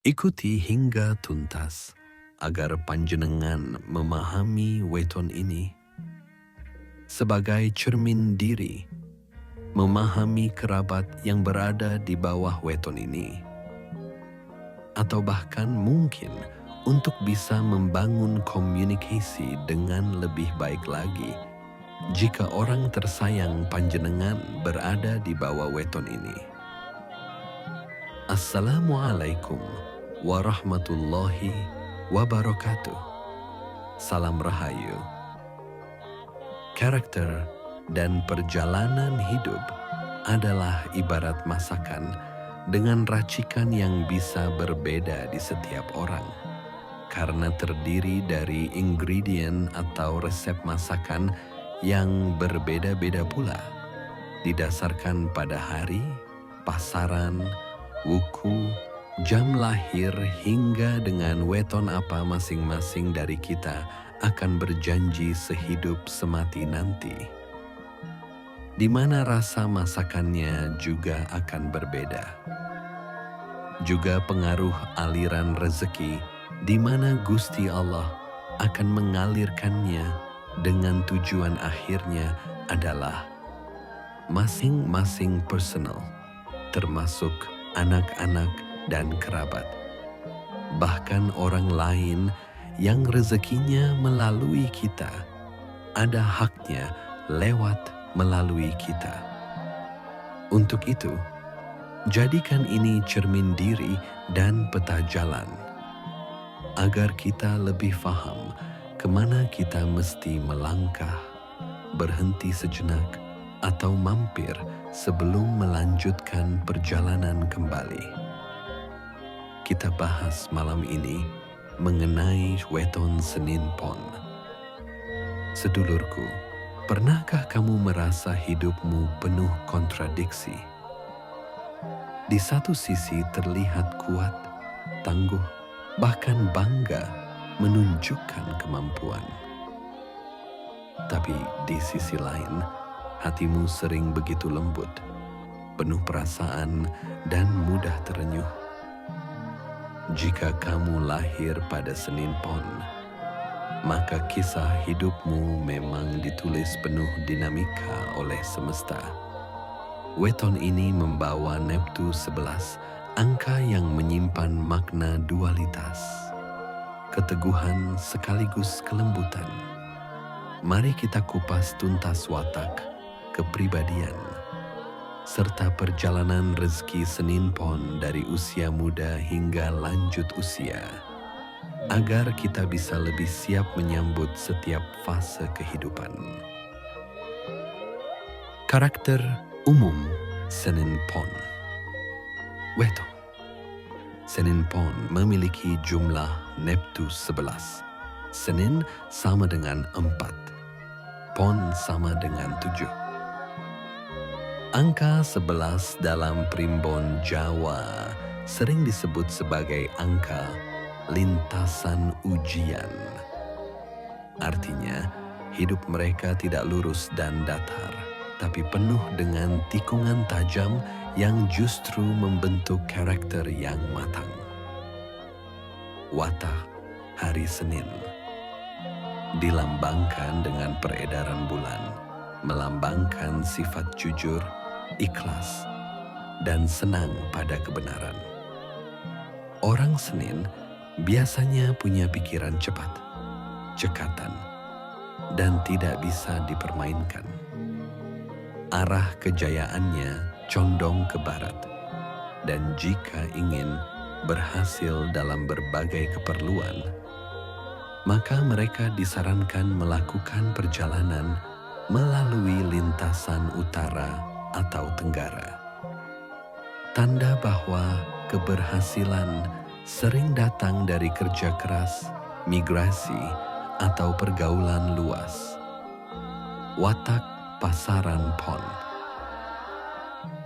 Ikuti hingga tuntas agar panjenengan memahami weton ini sebagai cermin diri, memahami kerabat yang berada di bawah weton ini, atau bahkan mungkin untuk bisa membangun komunikasi dengan lebih baik lagi jika orang tersayang panjenengan berada di bawah weton ini. Assalamualaikum warahmatullahi wabarakatuh. Salam Rahayu. Karakter dan perjalanan hidup adalah ibarat masakan dengan racikan yang bisa berbeda di setiap orang, karena terdiri dari ingredient atau resep masakan yang berbeda-beda pula, didasarkan pada hari, pasaran, wuku, jam lahir, hingga dengan weton apa masing-masing dari kita akan berjanji sehidup semati nanti, di mana rasa masakannya juga akan berbeda. Juga pengaruh aliran rezeki, di mana Gusti Allah akan mengalirkannya dengan tujuan akhirnya adalah masing-masing personal, termasuk anak-anak dan kerabat. Bahkan orang lain yang rezekinya melalui kita, ada haknya lewat melalui kita. Untuk itu, jadikan ini cermin diri dan peta jalan, agar kita lebih faham kemana kita mesti melangkah, berhenti sejenak, atau mampir sebelum melanjutkan perjalanan kembali. Kita bahas malam ini mengenai weton Senin Pon. Sedulurku, pernahkah kamu merasa hidupmu penuh kontradiksi? Di satu sisi terlihat kuat, tangguh, bahkan bangga menunjukkan kemampuan. Tapi di sisi lain, hatimu sering begitu lembut, penuh perasaan, dan mudah terenyuh. Jika kamu lahir pada Senin Pon, maka kisah hidupmu memang ditulis penuh dinamika oleh semesta. Weton ini membawa Neptu 11, angka yang menyimpan makna dualitas, keteguhan sekaligus kelembutan. Mari kita kupas tuntas watak, kepribadian, serta perjalanan rezeki Senin Pon dari usia muda hingga lanjut usia, agar kita bisa lebih siap menyambut setiap fase kehidupan. Karakter umum Senin Pon. Weton. Senin Pon memiliki jumlah Neptu 11. Senin sama dengan 4. Pon sama dengan 7. Angka 11 dalam primbon Jawa sering disebut sebagai angka lintasan ujian. Artinya, hidup mereka tidak lurus dan datar, tapi penuh dengan tikungan tajam yang justru membentuk karakter yang matang. Watak hari Senin dilambangkan dengan peredaran bulan, melambangkan sifat jujur, ikhlas, dan senang pada kebenaran. Orang Senin biasanya punya pikiran cepat, cekatan, dan tidak bisa dipermainkan. Arah kejayaannya condong ke barat, dan jika ingin berhasil dalam berbagai keperluan, maka mereka disarankan melakukan perjalanan melalui lintasan utara atau tenggara. Tanda bahwa keberhasilan sering datang dari kerja keras, migrasi, atau pergaulan luas. Watak pasaran Pon.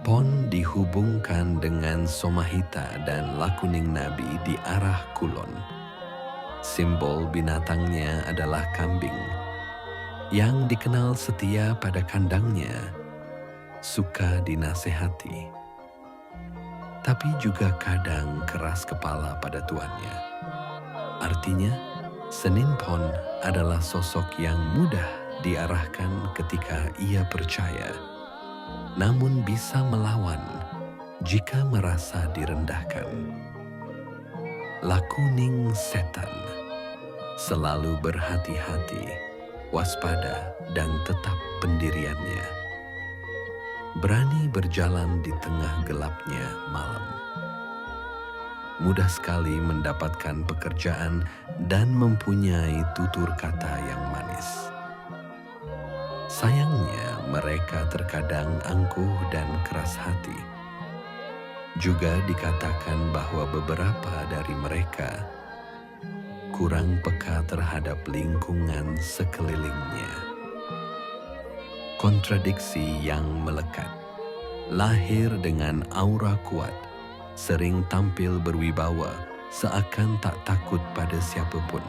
Pon dihubungkan dengan Somahita dan Lakuning Nabi di arah kulon. Simbol binatangnya adalah kambing, yang dikenal setia pada kandangnya, suka dinasehati. tapi juga kadang keras kepala pada tuannya. Artinya, Senin Pon adalah sosok yang mudah diarahkan ketika ia percaya, namun bisa melawan jika merasa direndahkan. Lakuning setan, selalu berhati-hati, waspada, dan tetap pendiriannya. Berani berjalan di tengah gelapnya malam. Mudah sekali mendapatkan pekerjaan dan mempunyai tutur kata yang manis. Sayangnya mereka terkadang angkuh dan keras hati. Juga dikatakan bahwa beberapa dari mereka kurang peka terhadap lingkungan sekelilingnya. Kontradiksi yang melekat, lahir dengan aura kuat, sering tampil berwibawa seakan tak takut pada siapapun.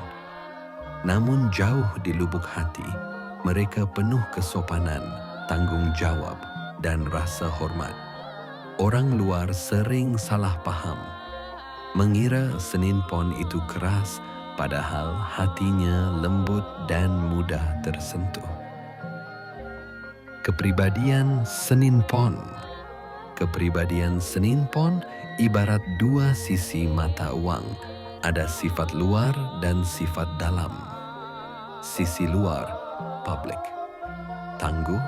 Namun jauh di lubuk hati, mereka penuh kesopanan, tanggung jawab, dan rasa hormat. Orang luar sering salah paham, mengira Senin Pon itu keras, padahal hatinya lembut dan mudah tersentuh. Kepribadian Senin Pon. Kepribadian Senin Pon ibarat dua sisi mata uang, ada sifat luar dan sifat dalam. Sisi luar, public, tangguh,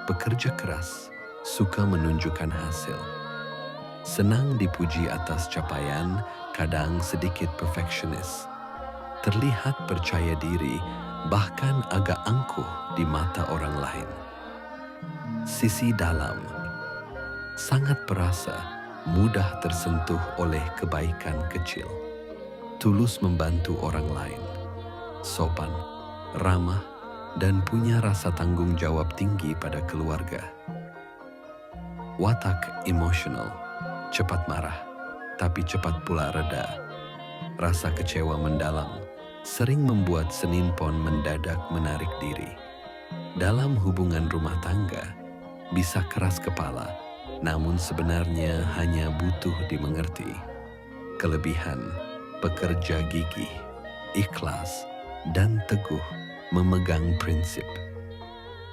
pekerja keras, suka menunjukkan hasil. Senang dipuji atas capaian, kadang sedikit perfeksionis. Terlihat percaya diri, bahkan agak angkuh di mata orang lain. Sisi dalam, sangat perasa, mudah tersentuh oleh kebaikan kecil. Tulus membantu orang lain, sopan, ramah, dan punya rasa tanggung jawab tinggi pada keluarga. Watak emosional, cepat marah, tapi cepat pula reda. Rasa kecewa mendalam, sering membuat Senin Pon mendadak menarik diri. Dalam hubungan rumah tangga, bisa keras kepala, namun sebenarnya hanya butuh dimengerti. Kelebihan, pekerja gigih, ikhlas, dan teguh memegang prinsip.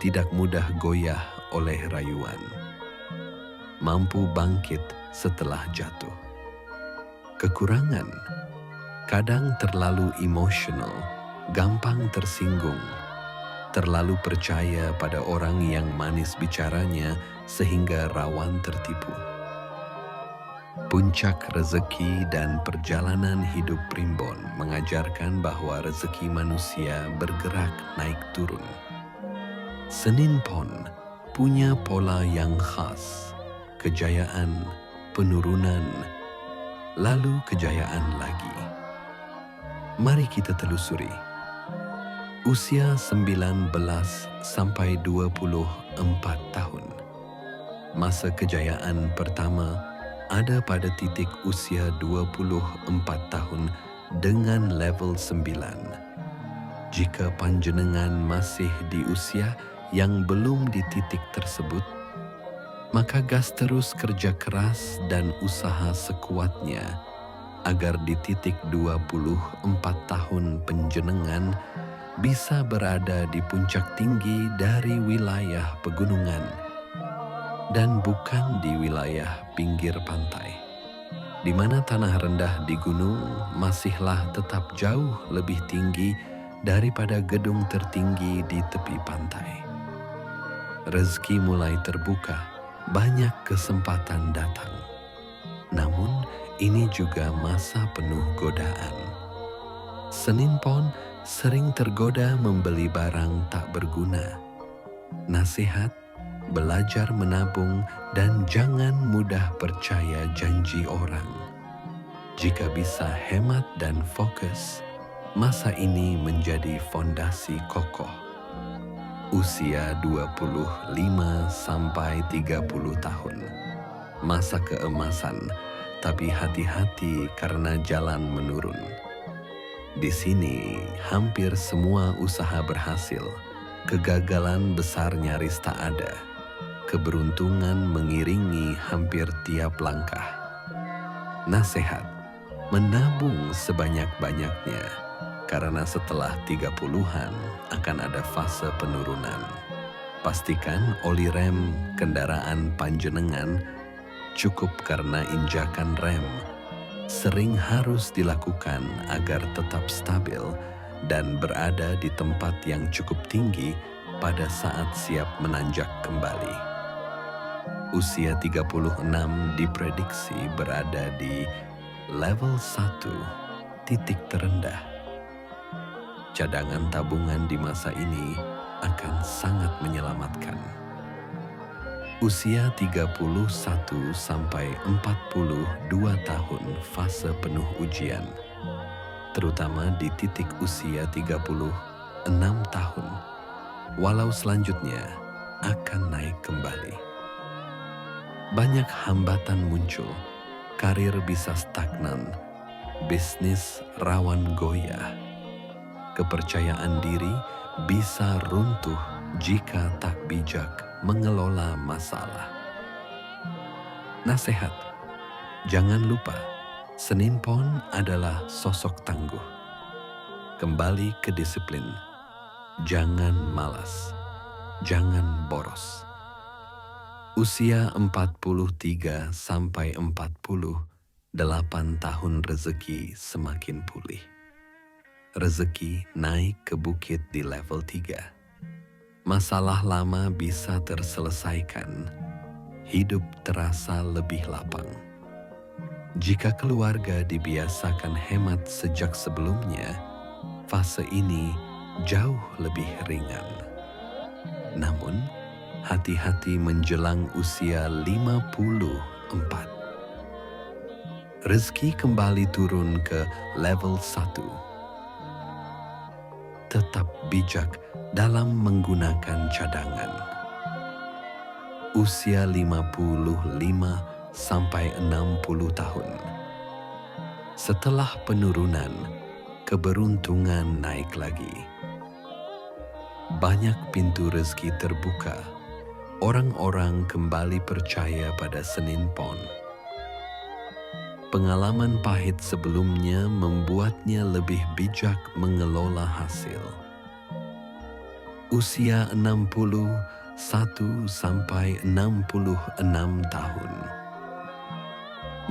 Tidak mudah goyah oleh rayuan. Mampu bangkit setelah jatuh. Kekurangan, kadang terlalu emosional, gampang tersinggung, terlalu percaya pada orang yang manis bicaranya sehingga rawan tertipu. Puncak rezeki dan perjalanan hidup primbon mengajarkan bahwa rezeki manusia bergerak naik turun. Senin Pon punya pola yang khas, kejayaan, penurunan, lalu kejayaan lagi. Mari kita telusuri. Usia 19 sampai 24 tahun. Masa kejayaan pertama ada pada titik usia 24 tahun dengan level 9. Jika panjenengan masih di usia yang belum di titik tersebut, maka gas terus kerja keras dan usaha sekuatnya agar di titik 24 tahun panjenengan bisa berada di puncak tinggi dari wilayah pegunungan dan bukan di wilayah pinggir pantai, di mana tanah rendah di gunung masihlah tetap jauh lebih tinggi daripada gedung tertinggi di tepi pantai. Rezeki mulai terbuka, banyak kesempatan datang. Namun ini juga masa penuh godaan. Senin Pon sering tergoda membeli barang tak berguna. Nasihat, belajar menabung, dan jangan mudah percaya janji orang. Jika bisa hemat dan fokus, masa ini menjadi fondasi kokoh. Usia 25 sampai 30 tahun. Masa keemasan, tapi hati-hati karena jalan menurun. Di sini hampir semua usaha berhasil, kegagalan besar nyaris tak ada, keberuntungan mengiringi hampir tiap langkah. Nasihat: menabung sebanyak-banyaknya, karena setelah 30-an akan ada fase penurunan. Pastikan oli rem kendaraan panjenengan cukup, karena injakan rem sering harus dilakukan agar tetap stabil dan berada di tempat yang cukup tinggi pada saat siap menanjak kembali. Usia 36 diprediksi berada di level 1, titik terendah. Cadangan tabungan di masa ini akan sangat menyelamatkan. Usia 31 sampai 42 tahun fase penuh ujian, terutama di titik usia 36 tahun, walau selanjutnya akan naik kembali. Banyak hambatan muncul, karir bisa stagnan, bisnis rawan goyah, kepercayaan diri bisa runtuh jika tak bijak mengelola masalah. Nasihat: jangan lupa, Senin Pon adalah sosok tangguh. Kembali ke disiplin, jangan malas, jangan boros. Usia 43 sampai 48 tahun rezeki semakin pulih. Rezeki naik ke bukit di level 3. Masalah lama bisa terselesaikan, hidup terasa lebih lapang. Jika keluarga dibiasakan hemat sejak sebelumnya, fase ini jauh lebih ringan. Namun, hati-hati menjelang usia 54. Rezeki kembali turun ke level 1. Tetap bijak dalam menggunakan cadangan. Usia 55 sampai 60 tahun. Setelah penurunan, keberuntungan naik lagi. Banyak pintu rezeki terbuka. Orang-orang kembali percaya pada Senin Pon. Pengalaman pahit sebelumnya membuatnya lebih bijak mengelola hasil. Usia 61 sampai 66 tahun.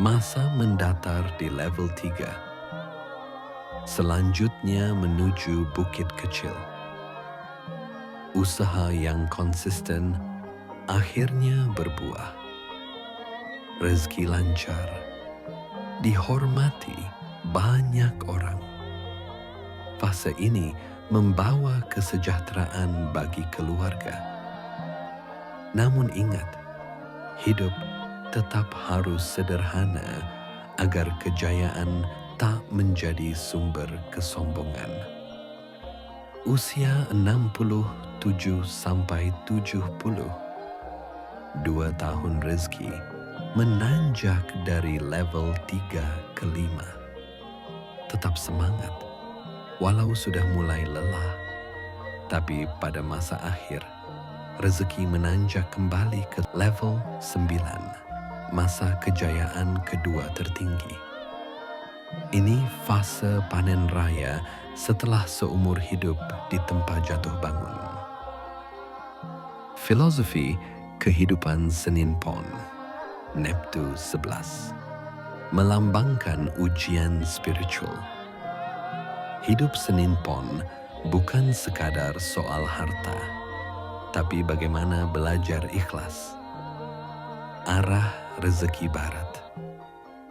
Masa mendatar di level 3. Selanjutnya menuju bukit kecil. Usaha yang konsisten akhirnya berbuah. Rezeki lancar, dihormati banyak orang. Fase ini membawa kesejahteraan bagi keluarga. Namun ingat, hidup tetap harus sederhana agar kejayaan tak menjadi sumber kesombongan. Usia 67 sampai 70. 2 tahun rezeki menanjak dari level 3 ke 5. Tetap semangat, walau sudah mulai lelah. Tapi pada masa akhir, rezeki menanjak kembali ke level 9, masa kejayaan kedua tertinggi. Ini fase panen raya setelah seumur hidup ditempa jatuh bangun. Filosofi kehidupan Senin Pon, Neptu 11, melambangkan ujian spiritual. Hidup Senin Pon bukan sekadar soal harta, tapi bagaimana belajar ikhlas. Arah rezeki barat,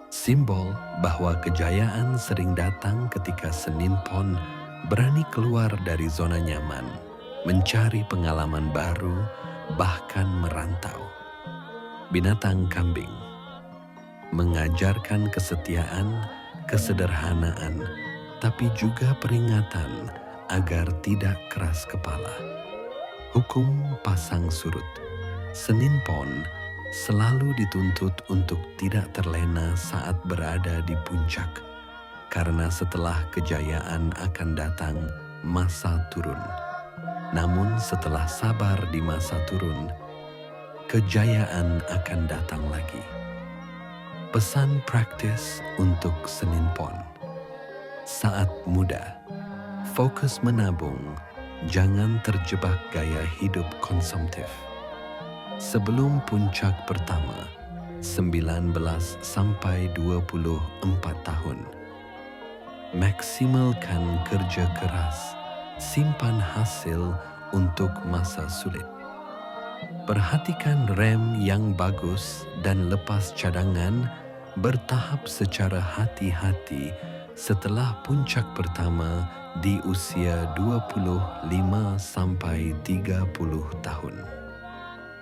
simbol bahwa kejayaan sering datang ketika Senin Pon berani keluar dari zona nyaman, mencari pengalaman baru, bahkan merantau. Binatang kambing mengajarkan kesetiaan, kesederhanaan, tapi juga peringatan agar tidak keras kepala. Hukum pasang surut. Senin Pon selalu dituntut untuk tidak terlena saat berada di puncak, karena setelah kejayaan akan datang masa turun. Namun setelah sabar di masa turun, kejayaan akan datang lagi. Pesan praktis untuk Senin Pon. Saat muda, fokus menabung, jangan terjebak gaya hidup konsumtif. Sebelum puncak pertama, 19 sampai 24 tahun. Maksimalkan kerja keras, simpan hasil untuk masa sulit. Perhatikan rem yang bagus dan lepas cadangan bertahap secara hati-hati setelah puncak pertama di usia 25 sampai 30 tahun.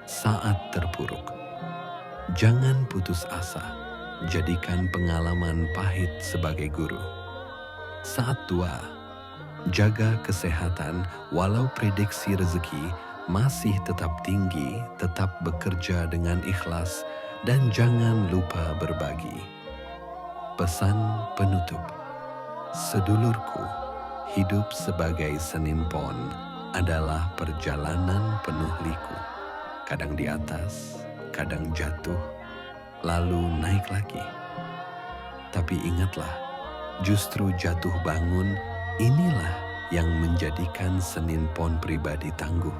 Saat terpuruk, jangan putus asa, jadikan pengalaman pahit sebagai guru. Saat tua, jaga kesehatan walau prediksi rezeki masih tetap tinggi, tetap bekerja dengan ikhlas, dan jangan lupa berbagi. Pesan penutup. Sedulurku, hidup sebagai Senin Pon adalah perjalanan penuh liku. Kadang di atas, kadang jatuh, lalu naik lagi. Tapi ingatlah, justru jatuh bangun inilah yang menjadikan Senin Pon pribadi tangguh,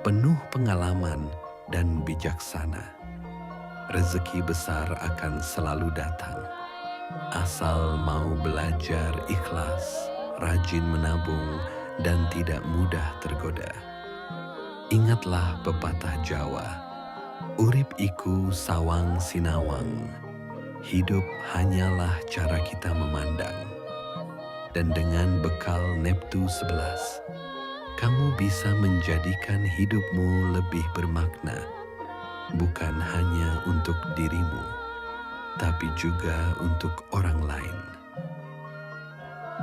penuh pengalaman dan bijaksana. Rezeki besar akan selalu datang, asal mau belajar ikhlas, rajin menabung, dan tidak mudah tergoda. Ingatlah pepatah Jawa, urip iku sawang sinawang, hidup hanyalah cara kita memandang. Dan dengan bekal Neptu 11, kamu bisa menjadikan hidupmu lebih bermakna, bukan hanya untuk dirimu, tapi juga untuk orang lain.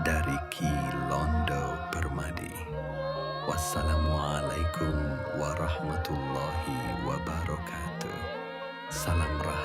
Dari Ki Londo Permadi. Wassalamualaikum warahmatullahi wabarakatuh. Salam rahmat.